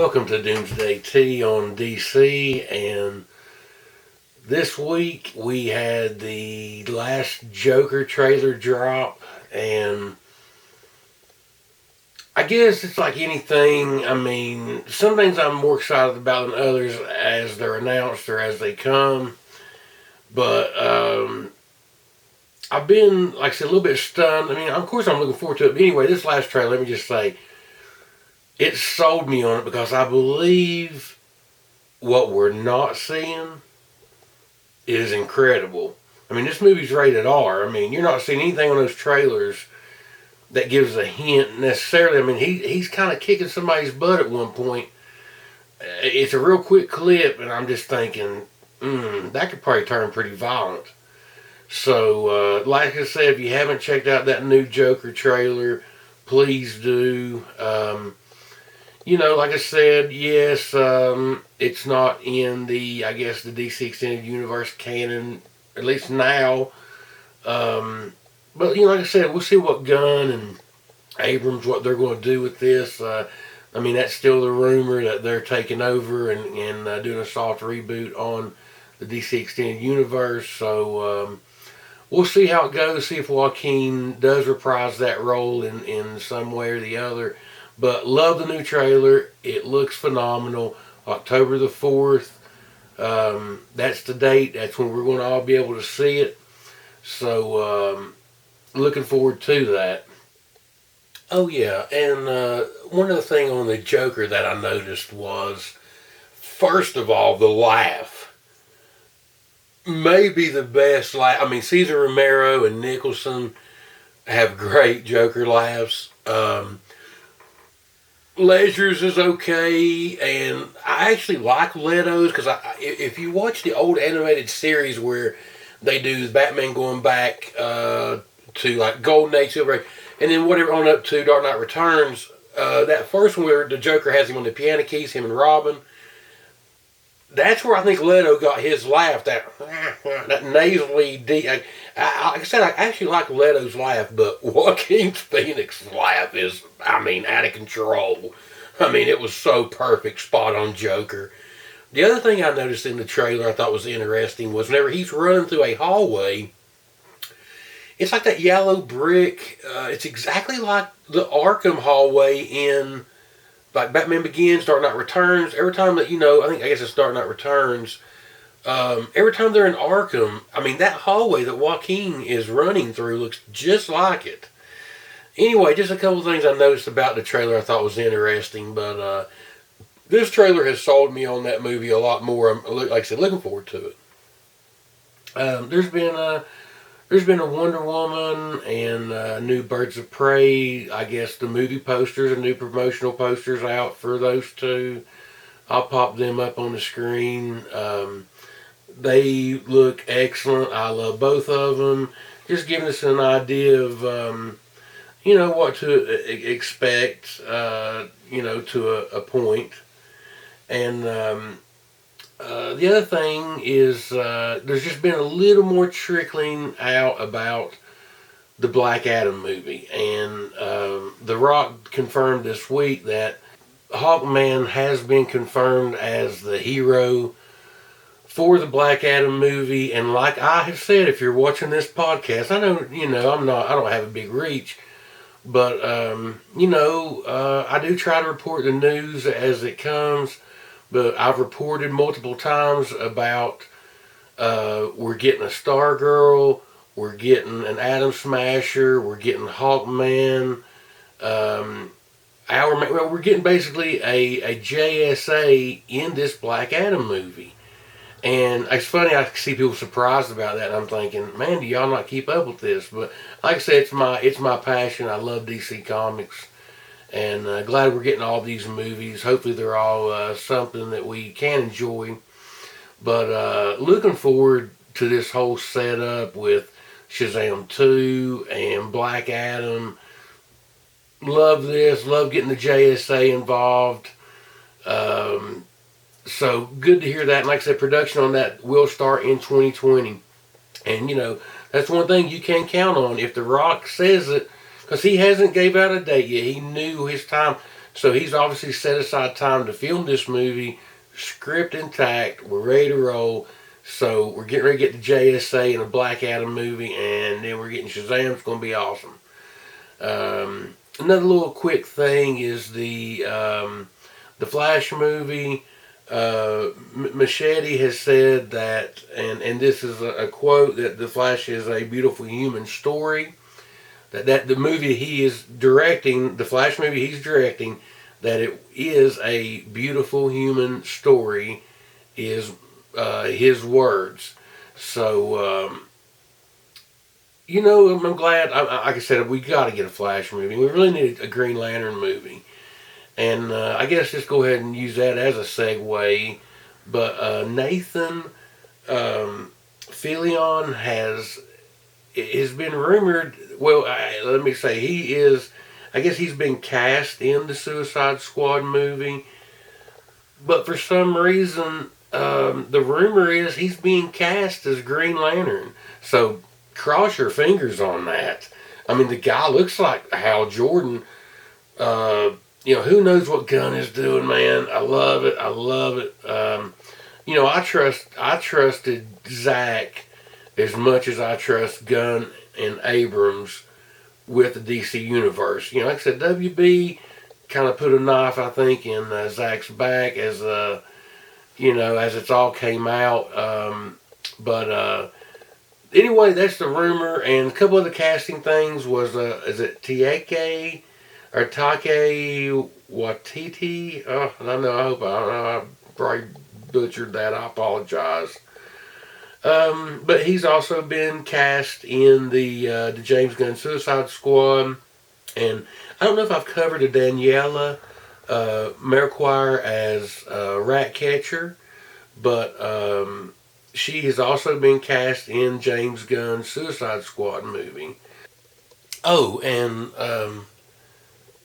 Welcome to Doomsday T on DC, and this week we had the last Joker trailer drop, and I guess it's like anything. I mean, some things I'm more excited about than others as they're announced or as they come, but I've been, like I said, a little bit stunned. I mean, of course I'm looking forward to it, but anyway, this last trailer, let me just say, it sold me on it because I believe what we're not seeing is incredible. I mean, this movie's rated R. I mean, you're not seeing anything on those trailers that gives a hint necessarily. I mean, he's kind of kicking somebody's butt at one point. It's a real quick clip, and I'm just thinking, that could probably turn pretty violent. So, like I said, if you haven't checked out that new Joker trailer, please do. Like I said, yes, it's not in I guess, the DC Extended Universe canon, at least now. But, like I said, we'll see what Gunn and Abrams, what they're going to do with this. I mean, that's still the rumor that they're taking over and doing a soft reboot on the DC Extended Universe. So, we'll see how it goes, see if Joaquin does reprise that role in some way or the other. But love the new trailer. It looks phenomenal. October the 4th. That's the date. That's when we're going to all be able to see it. So, looking forward to that. Oh, yeah. And one other thing on the Joker that I noticed was, first of all, the laugh. Maybe the best laugh. I mean, Cesar Romero and Nicholson have great Joker laughs. Ledger's is okay, and I actually like Leto's because if you watch the old animated series where they do Batman going back to like Golden Age, Silver Age, and then whatever on up to Dark Knight Returns, that first one where the Joker has him on the piano keys, him and Robin, that's where I think Leto got his laugh, that nasally deep. Like I said, I actually like Leto's laugh, but Joaquin Phoenix's laugh is, I mean, out of control. I mean, it was so perfect, spot on Joker. The other thing I noticed in the trailer I thought was interesting was whenever he's running through a hallway, it's like that yellow brick. It's exactly like the Arkham hallway in like Batman Begins, Dark Knight Returns. Every time that, I guess it's Dark Knight Returns. Every time they're in Arkham, I mean, that hallway that Joaquin is running through looks just like it. Anyway, just a couple of things I noticed about the trailer I thought was interesting, but this trailer has sold me on that movie a lot more. I'm, like I said, looking forward to it. There's been a Wonder Woman and new Birds of Prey. I guess the movie posters and new promotional posters out for those two. I'll pop them up on the screen. They look excellent. I love both of them. Just giving us an idea of, what to expect, to a point. And the other thing is there's just been a little more trickling out about the Black Adam movie. And The Rock confirmed this week that Hawkman has been confirmed as the hero for the Black Adam movie. And like I have said, if you're watching this podcast, I know, I don't have a big reach, but, I do try to report the news as it comes. But I've reported multiple times about we're getting a Stargirl, we're getting an Atom Smasher, we're getting Hawkman, we're getting basically a JSA in this Black Adam movie. And it's funny, I see people surprised about that, and I'm thinking, man, do y'all not keep up with this? But like I said, it's my passion. I love DC Comics. And glad we're getting all these movies. Hopefully they're all something that we can enjoy. But looking forward to this whole setup with Shazam 2 and Black Adam. Love this. Love getting the JSA involved. So good to hear that. And like I said, production on that will start in 2020. And, that's one thing you can count on. If The Rock says it, because he hasn't gave out a date yet. He knew his time. So he's obviously set aside time to film this movie, script intact. We're ready to roll. So we're getting ready to get the JSA and a Black Adam movie, and then we're getting Shazam. It's going to be awesome. Another little quick thing is the Flash movie. Machete has said that, and this is a quote, that the Flash is a beautiful human story. That the movie he is directing, the Flash movie he's directing, that it is a beautiful human story, is his words. So I'm glad. Like I said, we got to get a Flash movie. We really need a Green Lantern movie, and I guess just go ahead and use that as a segue. But Nathan Fillion has been rumored. Well, let me say he is. I guess he's been cast in the Suicide Squad movie, but for some reason, the rumor is he's being cast as Green Lantern. So cross your fingers on that. I mean, the guy looks like Hal Jordan. Who knows what Gunn is doing, man? I love it. I love it. I trusted Zach as much as I trust Gunn and Abrams with the DC universe. Like I said, WB kind of put a knife, I think, in Zach's back as as it's all came out. But anyway, that's the rumor. And a couple of the casting things was, is it Tiake or Take Watiti? Oh, I don't know. I don't know. I probably butchered that. I apologize. But he's also been cast in the James Gunn Suicide Squad. And I don't know if I've covered a Daniela Merquire as Ratcatcher, but she has also been cast in James Gunn's Suicide Squad movie. Oh, and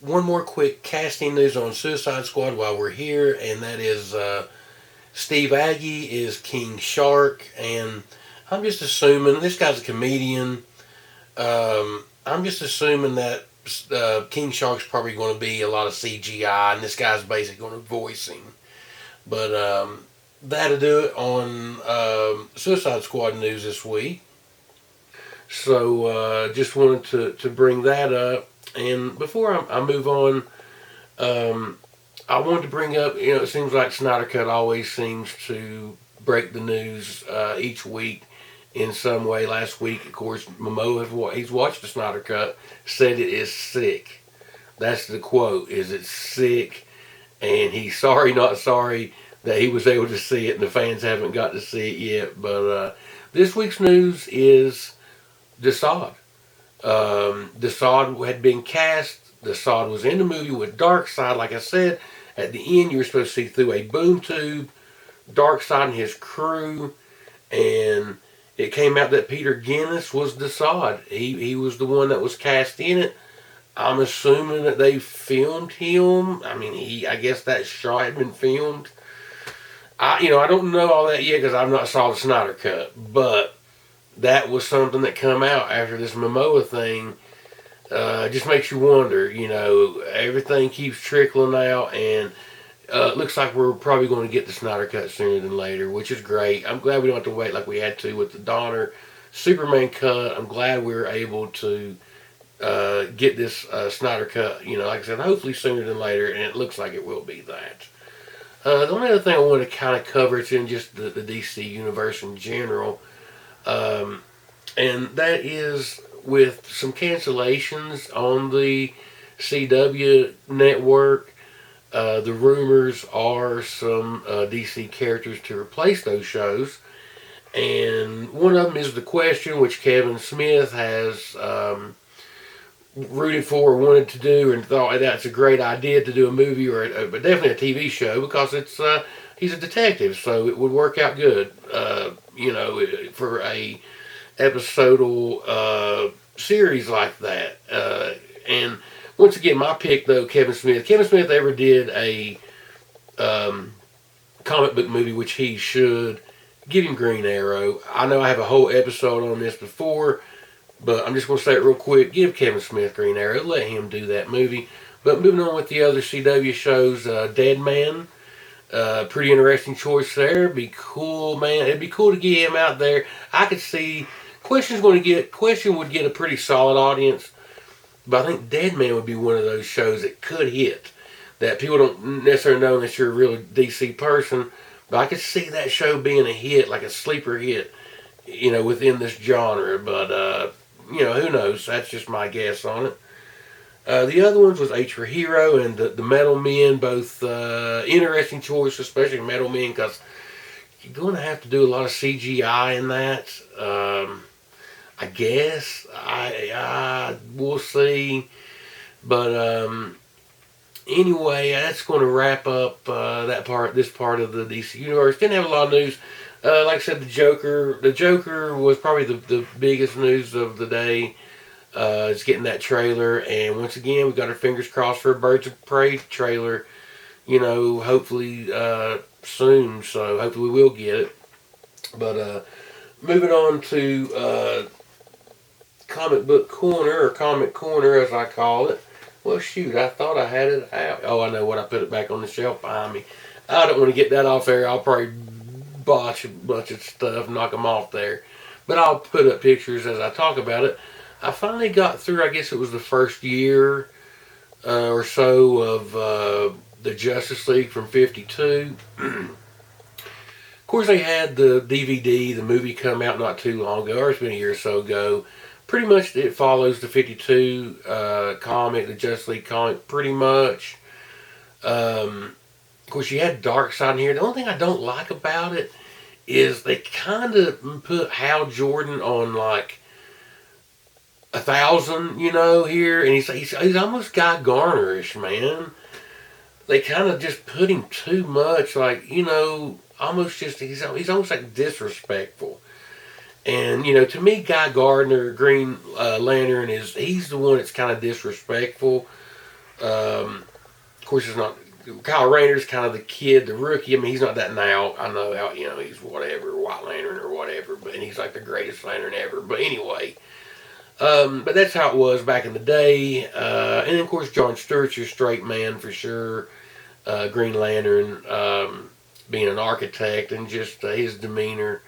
one more quick casting news on Suicide Squad while we're here, and that is Steve Agee is King Shark, and I'm just assuming, this guy's a comedian, I'm just assuming that King Shark's probably going to be a lot of CGI, and this guy's basically going to voice him. But that'll do it on Suicide Squad news this week. So just wanted to bring that up. And before I move on, I wanted to bring up, it seems like Snyder Cut always seems to break the news each week in some way. Last week, of course, Momo, he's watched the Snyder Cut, said it is sick. That's the quote, is it's sick, and he's sorry, not sorry, that he was able to see it, and the fans haven't got to see it yet. But this week's news is Desaad. Desaad had been cast. Desaad was in the movie with Darkseid. Like I said, at the end you were supposed to see through a boom tube Darkseid and his crew, and it came out that Peter Guinness was Desaad. He was the one that was cast in it. I'm assuming that they filmed him. I mean, I guess that shot had been filmed. I don't know all that yet because I've not saw the Snyder Cut, but that was something that come out after this Momoa thing. Just makes you wonder, everything keeps trickling out, and it looks like we're probably going to get the Snyder Cut sooner than later, which is great. I'm glad we don't have to wait like we had to with the Donner Superman cut. I'm glad we were able to get this Snyder Cut, like I said, hopefully sooner than later, and it looks like it will be that. The only other thing I want to kind of cover, it's in just the DC universe in general, and that is with some cancellations on the CW network. The rumors are some DC characters to replace those shows, and one of them is The Question, which Kevin Smith has rooted for or wanted to do, and thought that's a great idea to do a movie but definitely a TV show, because it's he's a detective, so it would work out good, for a episodal series like that. And once again, my pick though, Kevin Smith. Kevin Smith ever did a comic book movie, which he should. Give him Green Arrow. I know I have a whole episode on this before, but I'm just going to say it real quick. Give Kevin Smith Green Arrow. Let him do that movie. But moving on with the other CW shows, Dead Man. Pretty interesting choice there. Be cool, man. It'd be cool to get him out there. I could see Question would get a pretty solid audience, but I think Dead Man would be one of those shows that could hit. That people don't necessarily know unless you're a real DC person. But I could see that show being a hit, like a sleeper hit, within this genre. But who knows? That's just my guess on it. The other ones was H for Hero and the Metal Men, both interesting choice, especially Metal Men, because you're going to have to do a lot of CGI in that. I guess we'll see, but anyway, that's going to wrap up this part of the DC universe. Didn't have a lot of news. Like I said, the Joker was probably the biggest news of the day. It's getting that trailer, and once again, we got our fingers crossed for a Birds of Prey trailer. Hopefully soon. So hopefully we will get it. But moving on to Comic Book Corner, or Comic Corner as I call it. Well, shoot, I thought I had it out. Oh, I know what. I put it back on the shelf behind me. I don't want to get that off there. I'll probably botch a bunch of stuff, knock them off there. But I'll put up pictures as I talk about it. I finally got through, I guess it was the first year or so of the Justice League from 52. Of course, they had the DVD, the movie come out not too long ago, or it's been a year or so ago. Pretty much it follows the 52 comic, the Justice League comic, pretty much. Of course, you had Darkseid in here. The only thing I don't like about it is they kind of put Hal Jordan on like 1,000, here, and he's almost Guy Garner-ish, man. They kind of just put him too much, like, almost just he's almost like disrespectful. And to me, Guy Gardner, Green Lantern, he's the one that's kind of disrespectful. Of course, it's not. Kyle Rayner's kind of the kid, the rookie. I mean, he's not that now. I know how he's whatever, White Lantern or whatever, and he's like the greatest Lantern ever. But anyway. But that's how it was back in the day. And of course, John Stewart's your straight man for sure. Green Lantern, being an architect, and just his demeanor.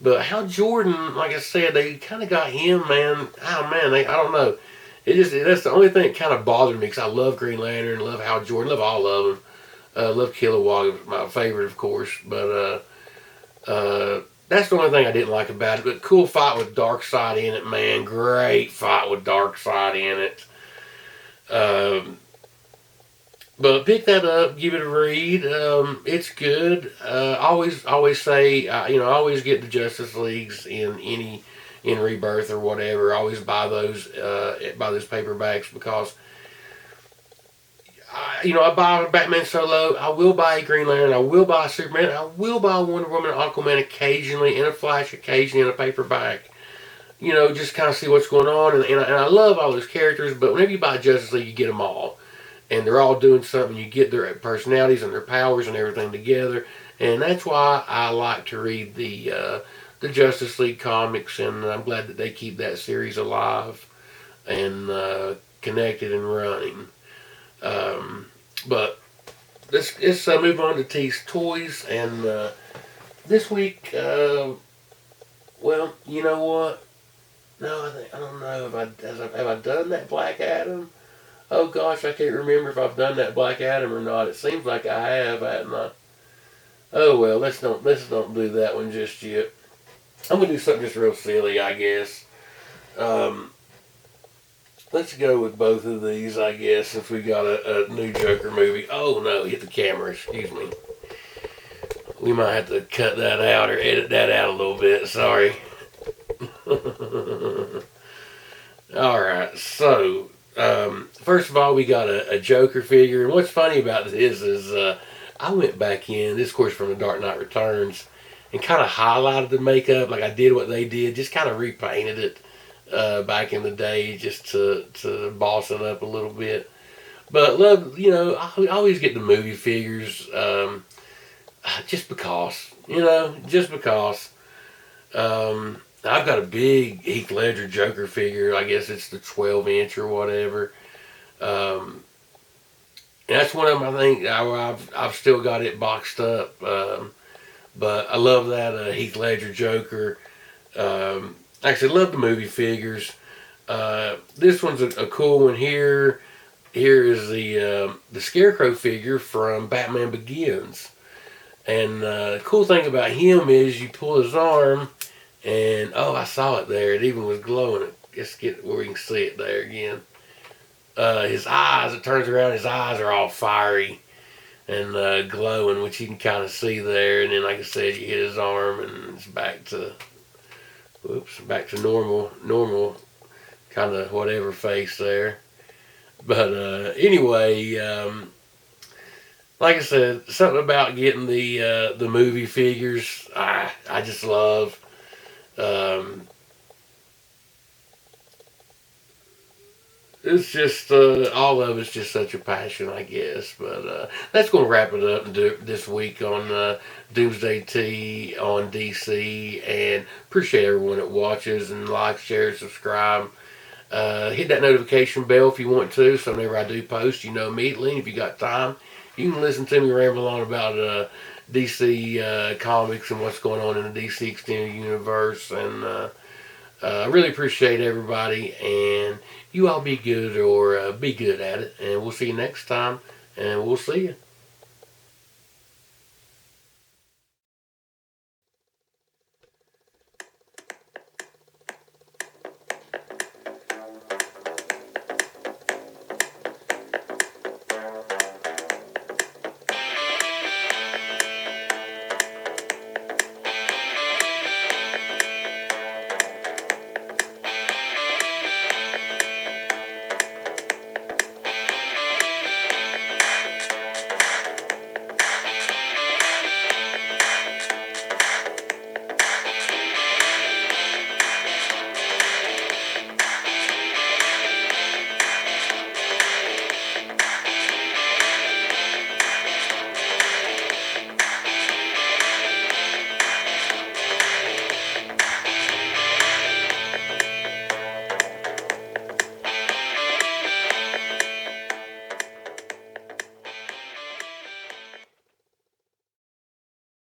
But Hal Jordan, like I said, they kind of got him, man. Oh man, I don't know. That's the only thing that kind of bothered me, because I love Green Lantern, love Hal Jordan, love all of them. Love Kilowog, my favorite, of course. But that's the only thing I didn't like about it. But cool fight with Darkseid in it, man. Great fight with Darkseid in it. But pick that up, give it a read. It's good. Always say, I always get the Justice Leagues in Rebirth or whatever. I always buy those paperbacks, because I buy Batman Solo. I will buy a Green Lantern. I will buy Superman. I will buy Wonder Woman, Aquaman occasionally, and a Flash occasionally in a paperback. Just kind of see what's going on. And I love all those characters, but whenever you buy Justice League, you get them all. And they're all doing something. You get their personalities and their powers and everything together. And that's why I like to read the Justice League comics, and I'm glad that they keep that series alive and connected and running. But let's move on to T's Toys. And this week, well, you know what? No, I don't know. Have I done that Black Adam? Oh gosh, I can't remember if I've done that Black Adam or not. It seems like I have, hadn't I? Oh well, let's don't do that one just yet. I'm gonna do something just real silly, I guess. Let's go with both of these, I guess, since we got a new Joker movie. Oh no, hit the camera, excuse me. We might have to cut that out or edit that out a little bit, sorry. Alright, so, first of all, we got a Joker figure. And what's funny about this is I went back in, this of course from The Dark Knight Returns, and kind of highlighted the makeup, like I did what they did, just kind of repainted it. Back in the day, just to boss it up a little bit. But love, I always get the movie figures, just because, just because. I've got a big Heath Ledger Joker figure. I guess it's the 12-inch or whatever. And that's one of them. I think I've still got it boxed up. But I love that Heath Ledger Joker. Actually, love the movie figures. This one's a cool one here. Here is the Scarecrow figure from Batman Begins. And the cool thing about him is you pull his arm, and oh, I saw it there. It even was glowing. Let's get where we can see it there again. His eyes, it turns around, his eyes are all fiery and glowing, which you can kind of see there. And then, like I said, you hit his arm, and it's back to, normal kind of whatever face there. But anyway, like I said, something about getting the movie figures, I just love. It's just all of it's just such a passion, I guess. But that's going to wrap it up this week on Doomsday T on DC, and appreciate everyone that watches and likes, shares, subscribe. Hit that notification bell if you want to, so whenever I do post, you know immediately. And if you got time, you can listen to me ramble on about DC comics and what's going on in the DC extended universe. And I really appreciate everybody, and you all be good or be good at it. And we'll see you next time, and we'll see you.